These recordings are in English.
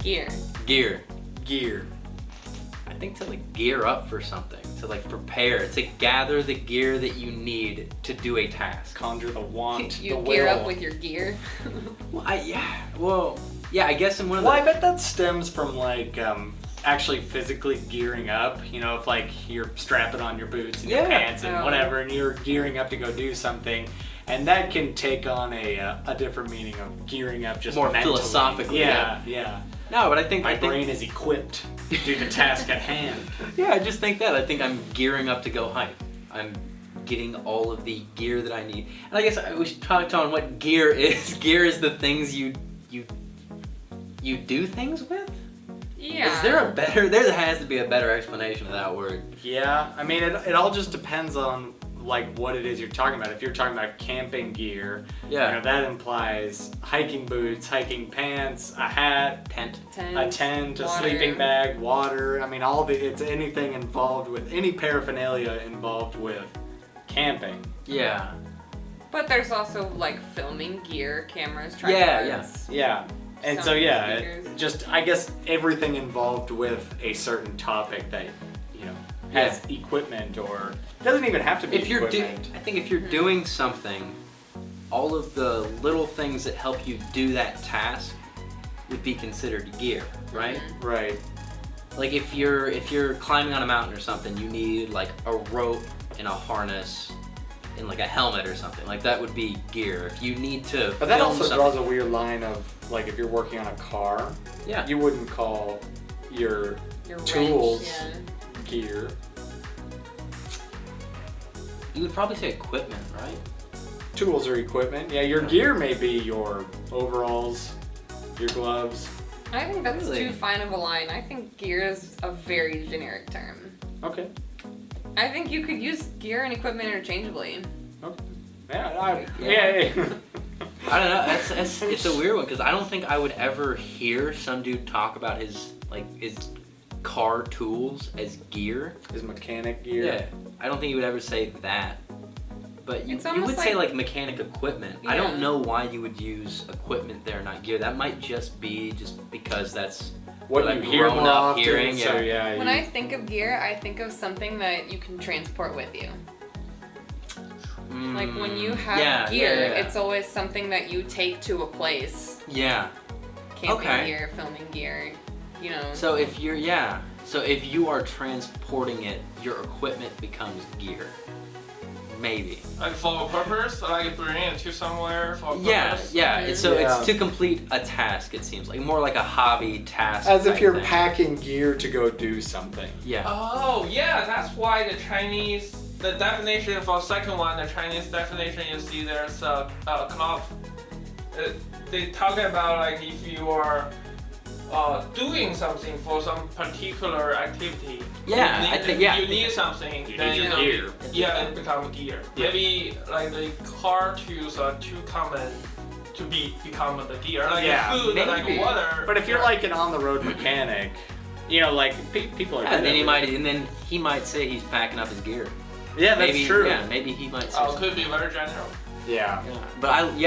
Gear. Gear. I think to like gear up for something, to like prepare, to gather the gear that you need to do a task. Conjure the want, You the will. gear up with your gear. Well, I guess in one of the... Well, I bet that stems from like actually physically gearing up. You know, if like you're strapping on your boots and your pants and whatever, and you're gearing up to go do something, and that can take on a different meaning of gearing up just more mentally. philosophically. Yeah. No, but I think my brain is equipped to do the task at hand. Yeah, I just think that. I think I'm gearing up to go hike. I'm getting all of the gear that I need. And I guess we should talk on what gear is. Gear is the things you do things with? Yeah. Is there a better... There has to be a better explanation of that word. Yeah, I mean, it all just depends on like what it is you're talking about. If you're talking about camping gear, you know, that implies hiking boots, hiking pants, a hat, a tent, a sleeping bag, water. I mean, it's anything involved with any paraphernalia involved with camping. Yeah. But there's also like filming gear, cameras, tripods. Yeah. And so just I guess everything involved with a certain topic that has equipment, or it doesn't even have to be equipment. I think if you're doing something, all of the little things that help you do that task would be considered gear, right? Mm-hmm. Right. Like if you're climbing on a mountain or something, you need like a rope and a harness and like a helmet or something. Like that would be gear. If you need to But that also draws a weird line of like if you're working on a car, you wouldn't call your tools gear. You would probably say equipment, right? Tools are equipment. Yeah, your gear may be your overalls, your gloves. I think that's too fine of a line. I think gear is a very generic term. Okay. I think you could use gear and equipment interchangeably. Okay. I don't know. It's a weird one because I don't think I would ever hear some dude talk about his car tools as gear. His mechanic gear. Yeah. I don't think he would ever say that. But you would say like mechanic equipment. Yeah. I don't know why you would use equipment there, not gear. That might just be because that's what I've you hear grown more up often. hearing. So, when I think of gear, I think of something that you can transport with you. Like when you have gear, it's always something that you take to a place. Yeah. Camping gear, filming gear, you know. So if you are transporting it, your equipment becomes gear. Maybe. Like for a purpose, like bringing it to somewhere for a purpose. Yeah. So it's to complete a task. It seems like more like a hobby task. As if you're packing gear to go do something. Yeah. Oh yeah, that's why the definition for the second one, the Chinese definition, you see there's a cloth. They talk about like if you are doing something for some particular activity. You need something. You need your gear. Yeah, it becomes gear. Yeah. Maybe like the car tools are too common to become the gear. Like food, like water. But if you're like an on-the-road mechanic, you know, like people are. And then he might say he's packing up his gear. Yeah, that's true. Yeah, maybe he might say. It could be very general. Yeah. But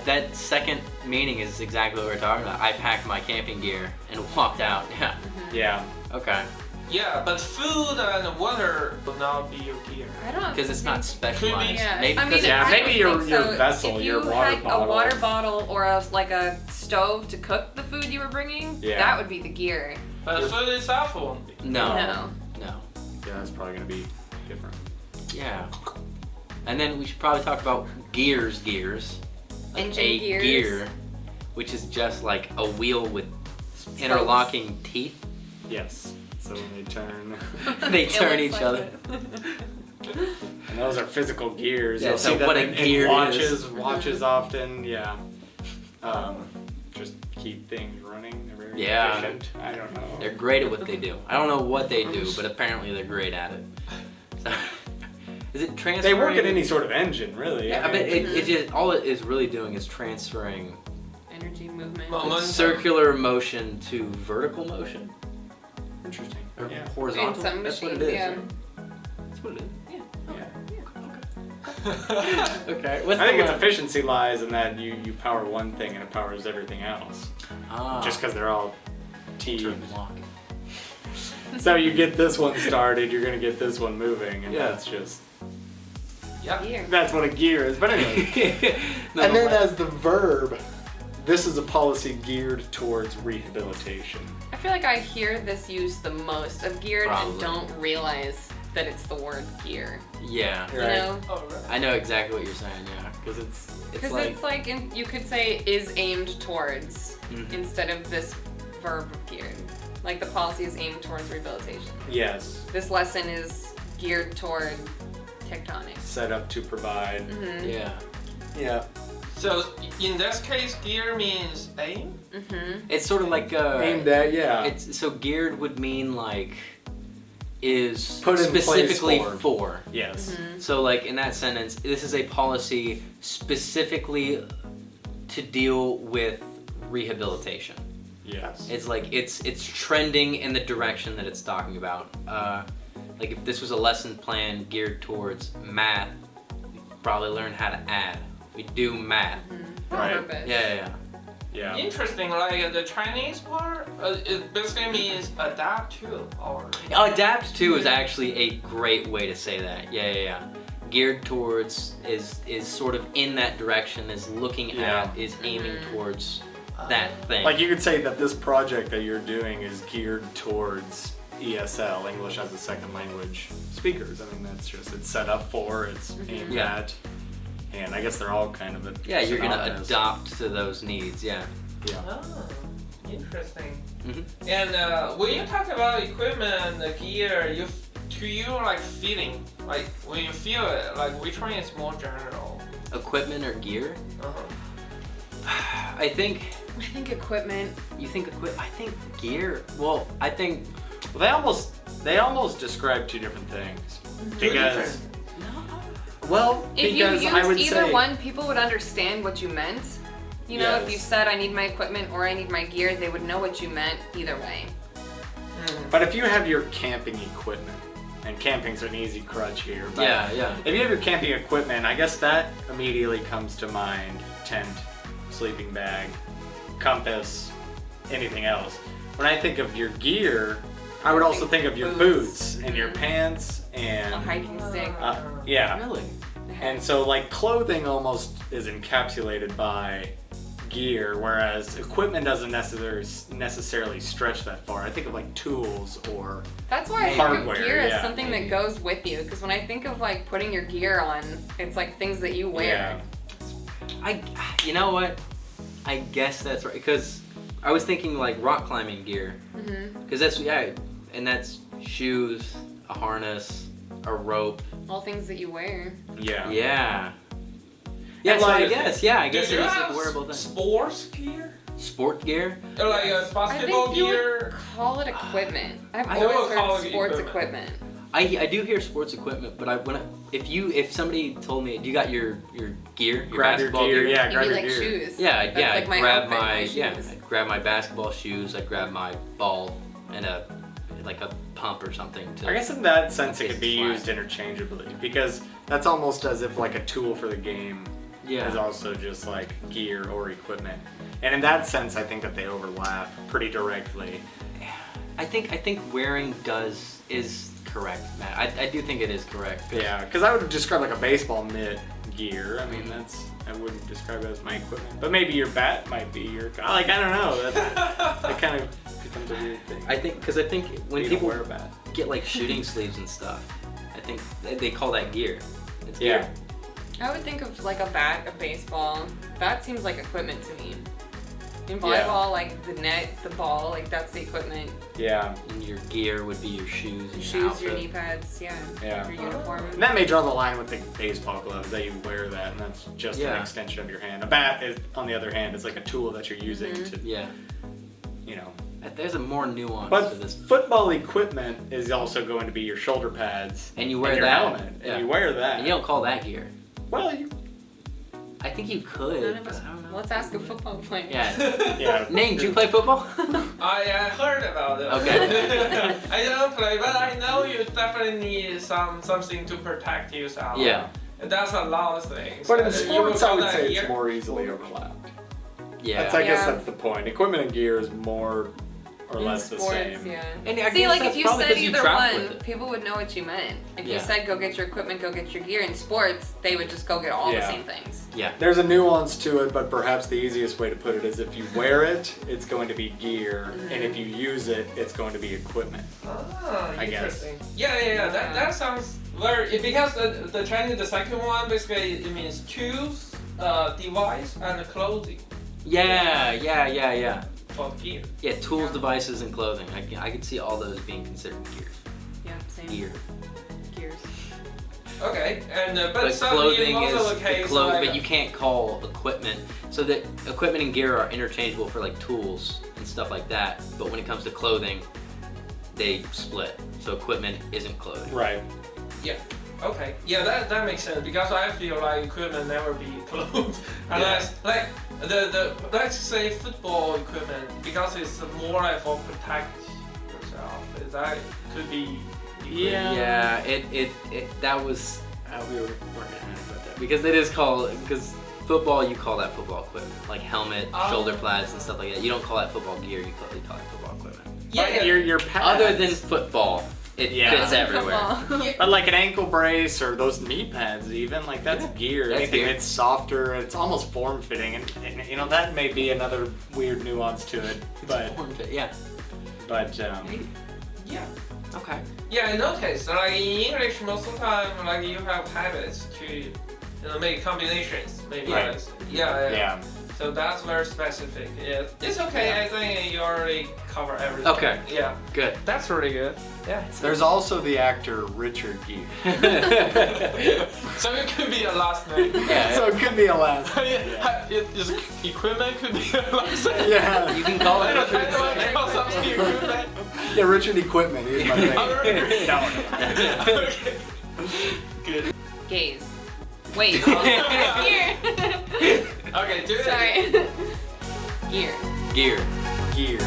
that second meaning is exactly what we're talking about. I packed my camping gear and walked out. Yeah. Yeah. Okay. Yeah, but food and water will not be your gear. I don't. Because it's not specialized. Yeah. Maybe your vessel, your water bottle. If you had a water bottle or a stove to cook the food you were bringing, that would be the gear. But the food itself won't be. No. Yeah, that's probably gonna be different. Yeah. And then we should probably talk about gears. Like engine gears. Gear, which is just like a wheel with interlocking teeth. Yes. So when they turn, they turn each other. And those are physical gears. Yeah, You'll so see what that a gear watches, is. Watches often, just keep things running. They're very efficient. I don't know. They're great at what they do. I don't know what they do, but apparently they're great at it. So, is it transferring? They work at any sort of engine, really. Yeah, but it just all it is really doing is transferring energy, movement, circular motion to vertical motion. Interesting. Or horizontal. In some That's what it machines, is. yeah. Right? That's what it is. Yeah. Okay. I think its efficiency lies in that you power one thing and it powers everything else. Just because they're all team. Lock. So you get this one started, you're gonna get this one moving, and that's just. Yep. Gear. That's what a gear is. But anyway. No, And then as the verb, this is a policy geared towards rehabilitation. I feel like I hear this used the most of geared Probably. and don't realize that it's the word gear. Yeah. You Right. know? Oh, really? I know exactly what you're saying. Yeah, because Because like, it's like you could say is aimed towards Mhm. instead of this verb of geared. Like the policy is aimed towards rehabilitation. Yes. This lesson is geared toward tectonics. Set up to provide. Mm-hmm. yeah. Yeah. So in this case, gear means aim. Mm-hmm. It's sort of like Aimed at, yeah. It's so geared would mean like is Put in specifically place for. Yes. Mm-hmm. So like in that sentence, this is a policy specifically to deal with rehabilitation. Yes. It's like it's trending in the direction that it's talking about. Like if this was a lesson plan geared towards math, we'd probably learn how to add. We do math. Mm-hmm. Right. Purpose. Yeah. Yeah. Interesting. Like the Chinese part, it basically means adapt to or. Adapt to is actually a great way to say that. Yeah. Geared towards is sort of in that direction, is looking at, is aiming towards that thing. Like you could say that this project that you're doing is geared towards ESL, English as a Second Language speakers. I mean, that's just, it's set up for, it's aimed at. And I guess they're all kind of you're gonna synonymous. adopt to those needs. Yeah. Yeah. Oh, interesting. Mm-hmm. And when you talk about equipment, the gear, to you like feeling, like when you feel it, like which one is more general? Equipment or gear? Uh-huh. I think equipment. you think I think gear. Well, I think Well, they almost describe two different things. Because, well, If you because used I would either say, one, people would understand what you meant. You know, if you Yes. said I need my equipment or I need my gear, they would know what you meant either way. but if you have your camping equipment, and camping's an easy crutch here, but yeah. if you have your camping equipment, I guess that immediately comes to mind: tent, sleeping bag, compass, anything else. When I think of your gear, I would also think of your boots and your pants and A hiking stick. yeah. Really? And so like clothing almost is encapsulated by gear, whereas equipment doesn't necessarily stretch that far. I think of like tools or That's why I think hardware, of gear as yeah. something that goes with you. Because when I think of like putting your gear on, it's like things that you wear. You know what? I guess that's right. Because I was thinking like rock climbing gear. Mm-hmm. Because and that's shoes, a harness, a rope. All things that you wear. Yeah. Yeah. Yeah, And so I like- guess it Do is you like have a wearable thing. sports gear? Sport gear? Or like I basketball think you gear? would call it equipment. I've I always would call heard it sports equipment. equipment. I do hear sports equipment, but if somebody told me, do you got your gear, your Grab your basketball gear, yeah, You grab mean your like gear. shoes? Yeah, That's yeah. like I'd my grab outfit, my shoes. I'd grab my basketball shoes. I'd grab my ball and a pump or something. I guess in that sense it It's could be flat. used interchangeably, because that's almost as if like a tool for the game is also just like gear or equipment. And in that sense I think that they overlap pretty directly. I think wearing is correct, Matt. I do think it is correct. Yeah, because I would describe like a baseball mitt gear. I mean, I wouldn't describe it as my equipment, but maybe your bat might be your. I don't know. That kind of becomes a weird thing. I think when You don't people wear a bat. get like shooting sleeves and stuff, I think they call that gear. It's Yeah. gear. I would think of like a bat, a baseball. Bat seems like equipment to me. In Yeah. volleyball, like the net, the ball, like that's the equipment. Yeah, And your gear would be your shoes and Your your shoes, outfit. your knee pads, yeah. Yeah. Your uniform. and that may draw the line with the baseball gloves that you wear that, and that's just an extension of your hand. A bat, is, on the other hand, is like a tool that you're using to, Yeah. you know. There's a more nuance But to this. football equipment is also going to be your shoulder pads And you wear your that. helmet, Yeah. and you wear that. And you don't call that gear. Well, I think you could. None of but us. I don't know. Let's ask a football player. Yeah. yeah. Name, do you play football? I heard about it. Okay. I don't play, but I know you definitely need something to protect yourself. Yeah. And that's a lot of things. But in You sports, call I would that say gear? it's more easily overlapped. Yeah. I guess Yeah. that's the point. Equipment and gear is more or less sports, the same. Yeah. And I See, guess like that's if you probably said 'cause you either travel with one, it. people would know what you meant. If Yeah. you said go get your equipment, go get your gear. In sports, they would just go get all the same things. Yeah. There's a nuance to it, but perhaps the easiest way to put it is if you wear it, it's going to be gear, and if you use it, it's going to be equipment. Ah, I guess. interesting. Yeah. That sounds very because the Chinese, the second one basically it means tools, device, and clothing. Yeah. For gear. Yeah, tools, devices, and clothing. I could see all those being considered gears. Yeah, same. Gear. Gears. Okay, and but But some clothing also is the case but you can't call equipment. So that equipment and gear are interchangeable for like tools and stuff like that. But when it comes to clothing, they split. So equipment isn't clothing. Right. Yeah. Okay. Yeah, that makes sense because I feel like equipment never be clothes unless like the let's say football equipment because it's more like for protect yourself. That could be. Yeah. It that was we were working on about that because it is called because football you call that football equipment like helmet, shoulder pads and stuff like that. You don't call that football gear. You call it football equipment. Yeah. Your pads. Other than football. It fits everywhere. But like an ankle brace or those knee pads even, like that's gear. That's Anything gear. that's softer, it's almost form-fitting. And you know, that may be another weird nuance to it. But Yeah. Yeah. Okay. Yeah, in that case, like in English, most of the time, like you have habits to make combinations. Maybe. Right. Like, yeah. yeah. So that's very specific. Yeah. It's okay. I think you already cover everything. Okay. Yeah. Good. That's really good. Yeah. There's also the actor Richard Gere. So it could be a last name. Yeah. So it could be a last. Just equipment could be a last name. Yeah. You can call it I don't know, call something equipment. Yeah, Richard Equipment is my name. Okay. Good. Gaze. Wait. Gear. Okay, do it. Sorry. Gear. Gear. Gear.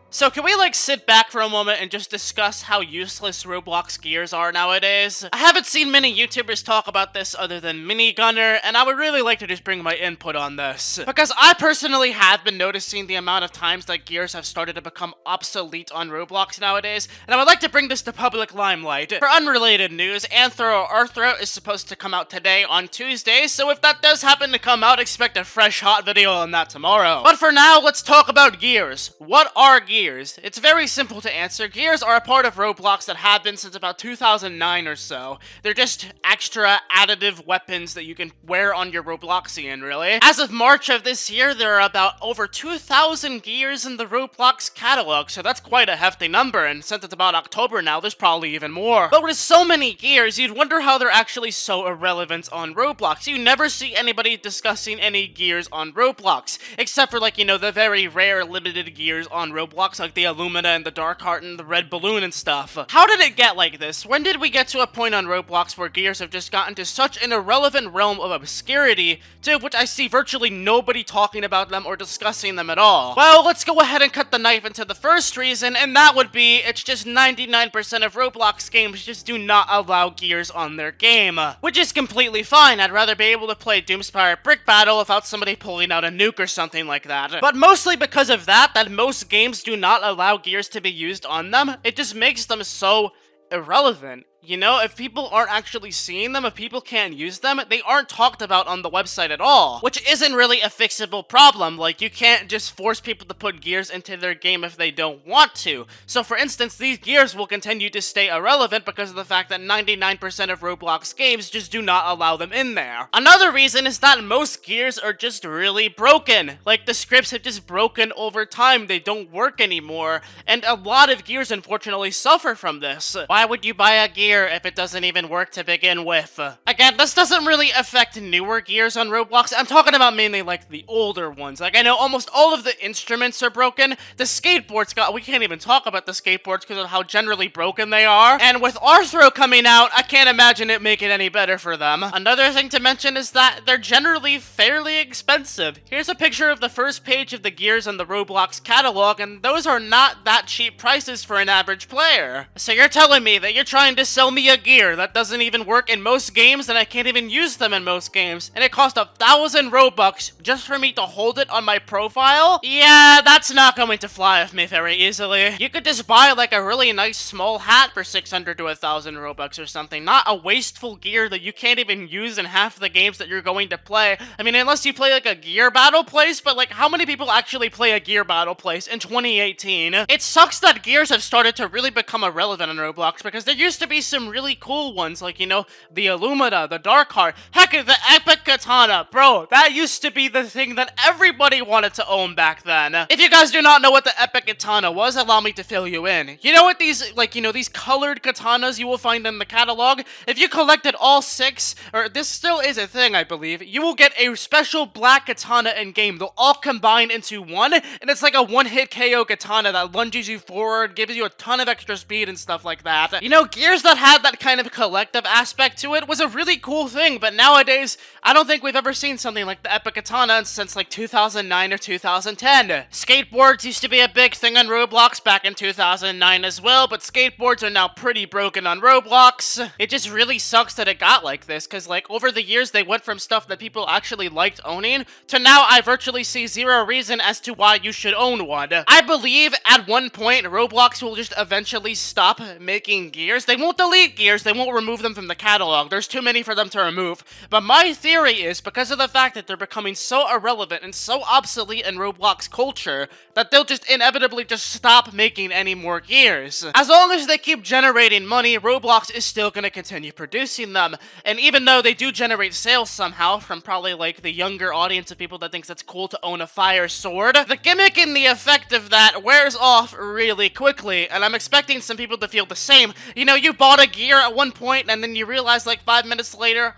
So can we sit back for a moment and just discuss how useless Roblox gears are nowadays? I haven't seen many YouTubers talk about this other than Minigunner, and I would really like to just bring my input on this. Because I personally have been noticing the amount of times that gears have started to become obsolete on Roblox nowadays, and I would like to bring this to public limelight. For unrelated news, Arthro is supposed to come out today on Tuesday, so if that does happen to come out, expect a fresh hot video on that tomorrow. But for now, let's talk about gears. What are gears? It's very simple to answer. Gears are a part of Roblox that have been since about 2009 or so. They're just extra additive weapons that you can wear on your Robloxian, really. As of March of this year, there are about over 2,000 gears in the Roblox catalog, so that's quite a hefty number, and since it's about October now, there's probably even more. But with so many gears, you'd wonder how they're actually so irrelevant on Roblox. You never see anybody discussing any gears on Roblox, except for the very rare limited gears on Roblox, like the Illumina and the Dark Heart and the Red Balloon and stuff. How did it get like this? When did we get to a point on Roblox where gears have just gotten to such an irrelevant realm of obscurity, to which I see virtually nobody talking about them or discussing them at all? Well, let's go ahead and cut the knife into the first reason, and that would be it's just 99% of Roblox games just do not allow gears on their game. Which is completely fine. I'd rather be able to play Doomspire Brick Battle without somebody pulling out a nuke or something like that. But mostly because of that most games do not allow gears to be used on them, it just makes them so irrelevant. If people aren't actually seeing them, if people can't use them, they aren't talked about on the website at all. Which isn't really a fixable problem. Like, you can't just force people to put gears into their game if they don't want to. So for instance, these gears will continue to stay irrelevant because of the fact that 99% of Roblox games just do not allow them in there. Another reason is that most gears are just really broken. Like, the scripts have just broken over time, they don't work anymore, and a lot of gears unfortunately suffer from this. Why would you buy a gear if it doesn't even work to begin with? Again, this doesn't really affect newer gears on Roblox. I'm talking about mainly the older ones. I know almost all of the instruments are broken. The skateboards we can't even talk about the skateboards because of how generally broken they are. And with Arthro coming out, I can't imagine it making any better for them. Another thing to mention is that they're generally fairly expensive. Here's a picture of the first page of the gears on the Roblox catalog, and those are not that cheap prices for an average player. So you're telling me that you're trying to say sell me a gear that doesn't even work in most games and I can't even use them in most games, and it cost 1,000 Robux just for me to hold it on my profile? Yeah, that's not going to fly with me very easily. You could just buy like a really nice small hat for 600 to 1,000 Robux or something, not a wasteful gear that you can't even use in half the games that you're going to play. I mean, unless you play like a gear battle place, but like how many people actually play a gear battle place in 2018? It sucks that gears have started to really become irrelevant on Roblox, because there used to be some really cool ones, like, you know, the Illumina, the Dark Heart, heck, the Epic Katana. Bro, that used to be the thing that everybody wanted to own back then. If you guys do not know what the Epic Katana was, allow me to fill you in. You know what these, like, you know, these colored katanas you will find in the catalog? If you collected all 6, or this still is a thing, I believe, you will get a special black katana in-game. They'll all combine into one, and it's like a one-hit KO katana that lunges you forward, gives you a ton of extra speed and stuff like that. You know, gears that had that kind of collective aspect to it was a really cool thing, but nowadays, I don't think we've ever seen something like the Epic Katana since like 2009 or 2010. Skateboards used to be a big thing on Roblox back in 2009 as well, but skateboards are now pretty broken on Roblox. It just really sucks that it got like this, because like over the years they went from stuff that people actually liked owning to now I virtually see zero reason as to why you should own one. I believe at one point Roblox will just eventually stop making gears. They won't delete gears, they won't remove them from the catalog. There's too many for them to remove. But my theory is, because of the fact that they're becoming so irrelevant and so obsolete in Roblox culture, that they'll just inevitably just stop making any more gears. As long as they keep generating money, Roblox is still gonna continue producing them. And even though they do generate sales somehow from probably like the younger audience of people that thinks it's cool to own a fire sword, the gimmick and the effect of that wears off really quickly, and I'm expecting some people to feel the same. You know, you bought a gear at one point and then you realize like 5 minutes later,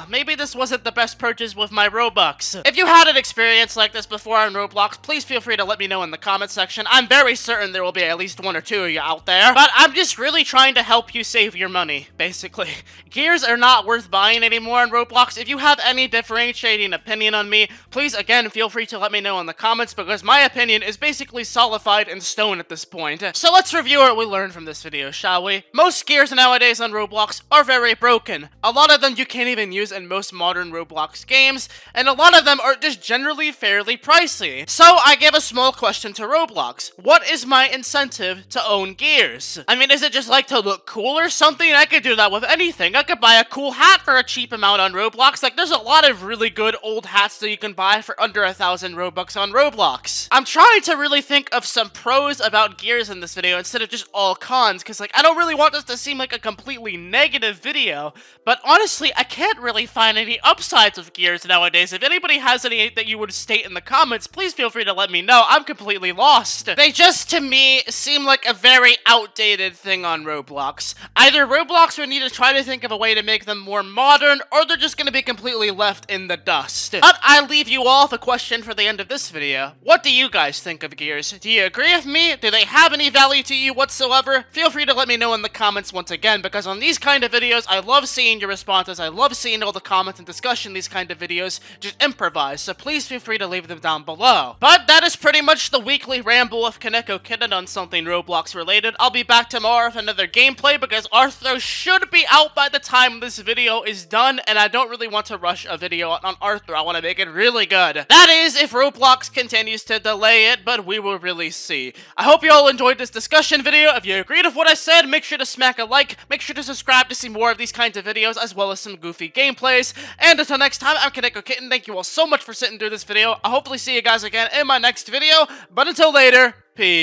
maybe this wasn't the best purchase with my Robux. If you had an experience like this before on Roblox, please feel free to let me know in the comment section. I'm very certain there will be at least 1 or 2 of you out there, but I'm just really trying to help you save your money, basically. Gears are not worth buying anymore on Roblox. If you have any differentiating opinion on me, please again feel free to let me know in the comments, because my opinion is basically solidified in stone at this point. So let's review what we learned from this video, shall we? Most gears nowadays on Roblox are very broken. A lot of them you can't even use in most modern Roblox games, and a lot of them are just generally fairly pricey. So I give a small question to Roblox. What is my incentive to own gears? I mean, is it just like to look cool or something? I could do that with anything. I could buy a cool hat for a cheap amount on Roblox. Like, there's a lot of really good old hats that you can buy for under 1,000 Robux on Roblox. I'm trying to really think of some pros about gears in this video instead of just all cons, because like I don't really want this to seem like a completely negative video, but honestly I can't really find any upsides of gears nowadays. If anybody has any that you would state in the comments, please feel free to let me know. I'm completely lost. They just, to me, seem like a very outdated thing on Roblox. Either Roblox would need to try to think of a way to make them more modern, or they're just gonna be completely left in the dust. But I leave you all with a question for the end of this video. What do you guys think of gears? Do you agree with me? Do they have any value to you whatsoever? Feel free to let me know in the comments once again, because on these kind of videos, I love seeing your responses. I love seeing all the comments and discussion in these kind of videos just improvise, so please feel free to leave them down below. But that is pretty much the weekly ramble of Kaneko Kitten on something Roblox related. I'll be back tomorrow with another gameplay, because Arthur should be out by the time this video is done, and I don't really want to rush a video on Arthur. I want to make it really good. That is, if Roblox continues to delay it, but we will really see. I hope you all enjoyed this discussion video. If you agreed with what I said, make sure to smack a like, make sure to subscribe to see more of these kinds of videos, as well as some goofy gameplays. And until next time, I'm Kaneko Kitten. Thank you all so much for sitting through this video. I'll hopefully see you guys again in my next video, but until later, peace.